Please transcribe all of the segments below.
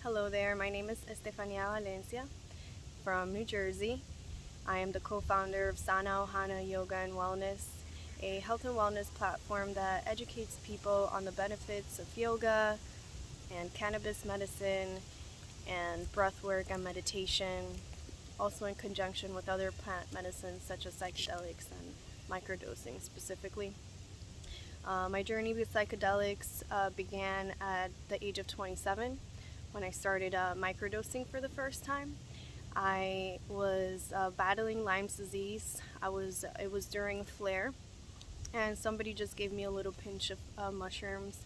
Hello there, my name is Estefania Valencia from New Jersey. I am the co-founder of SannaOhanna Yoga and Wellness, a health and wellness platform that educates people on the benefits of yoga and cannabis medicine and breathwork and meditation, also in conjunction with other plant medicines such as psychedelics and microdosing specifically. My journey with psychedelics began at the age of 27 when I started microdosing for the first time. I was battling Lyme's disease. It was during a flare, and somebody just gave me a little pinch of mushrooms,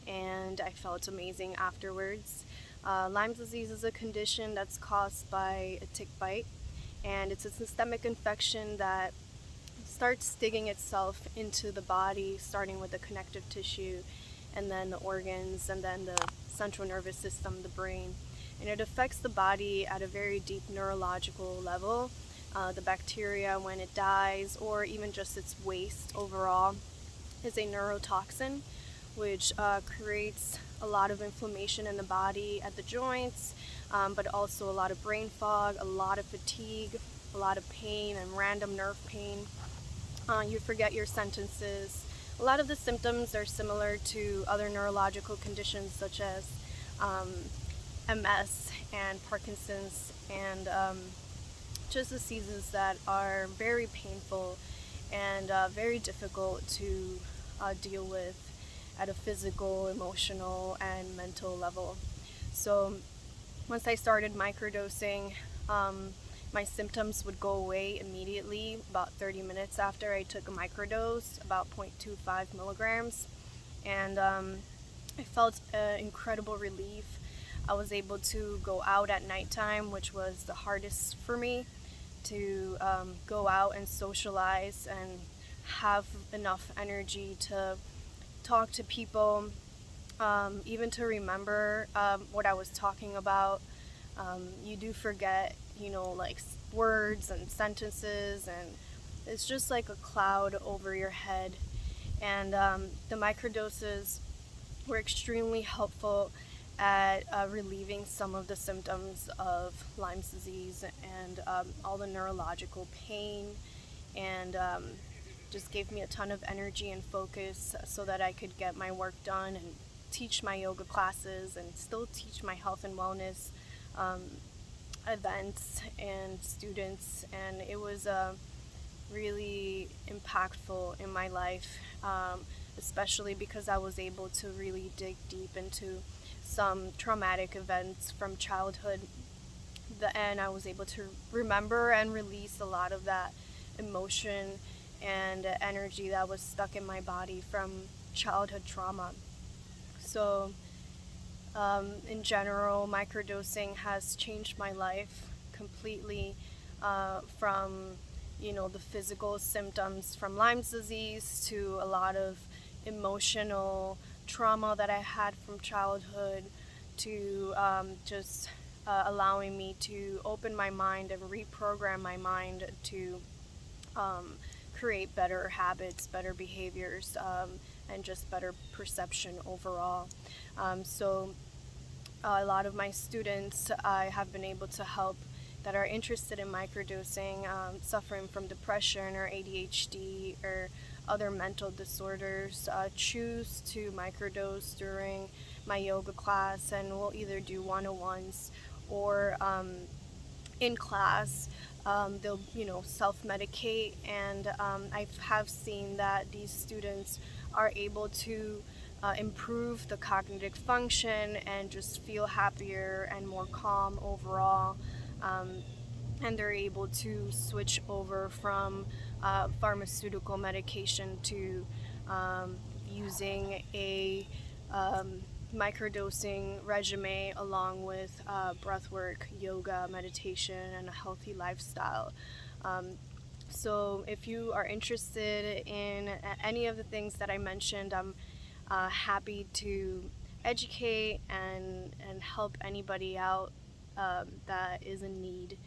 and I felt amazing afterwards. Lyme's disease is a condition that's caused by a tick bite, and it's a systemic infection that starts digging itself into the body, starting with the connective tissue, and then the organs, and then the central nervous system, the brain. And it affects the body at a very deep neurological level. The bacteria, when it dies, or even just its waste overall, is a neurotoxin, which creates a lot of inflammation in the body at the joints, but also a lot of brain fog, a lot of fatigue, a lot of pain and random nerve pain. You forget your sentences. A lot of the symptoms are similar to other neurological conditions such as MS and Parkinson's, and just diseases that are very painful and very difficult to deal with at a physical, emotional, and mental level. So once I started microdosing, my symptoms would go away immediately about 30 minutes after I took a microdose, about 0.25 milligrams, and I felt incredible relief. I was able to go out at nighttime, which was the hardest for me, to go out and socialize and have enough energy to talk to people, even to remember what I was talking about. You do forget, like words and sentences, and it's just like a cloud over your head. And the microdoses were extremely helpful at relieving some of the symptoms of Lyme's disease and all the neurological pain, and just gave me a ton of energy and focus so that I could get my work done and teach my yoga classes and still teach my health and wellness events and students. And it was really impactful in my life, especially because I was able to really dig deep into some traumatic events from childhood. And I was able to remember and release a lot of that emotion and energy that was stuck in my body from childhood trauma. So in general, microdosing has changed my life completely, from the physical symptoms from Lyme's disease to a lot of emotional trauma that I had from childhood, to just allowing me to open my mind and reprogram my mind to create better habits, better behaviors, and just better perception overall. So a lot of my students I have been able to help that are interested in microdosing, suffering from depression or ADHD or other mental disorders, choose to microdose during my yoga class, and we'll either do one-on-ones or in class. They'll self-medicate, and I have seen that these students are able to improve the cognitive function and just feel happier and more calm overall. And they're able to switch over from pharmaceutical medication to using a microdosing regimen along with breathwork, yoga, meditation, and a healthy lifestyle. So if you are interested in any of the things that I mentioned, I'm happy to educate and help anybody out that is in need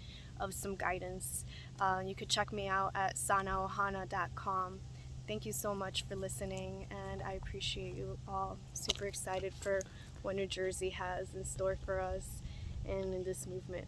of some guidance. You could check me out at SannaOhanna.com. Thank you so much for listening, and I appreciate you all. Super excited for what New Jersey has in store for us and in this movement.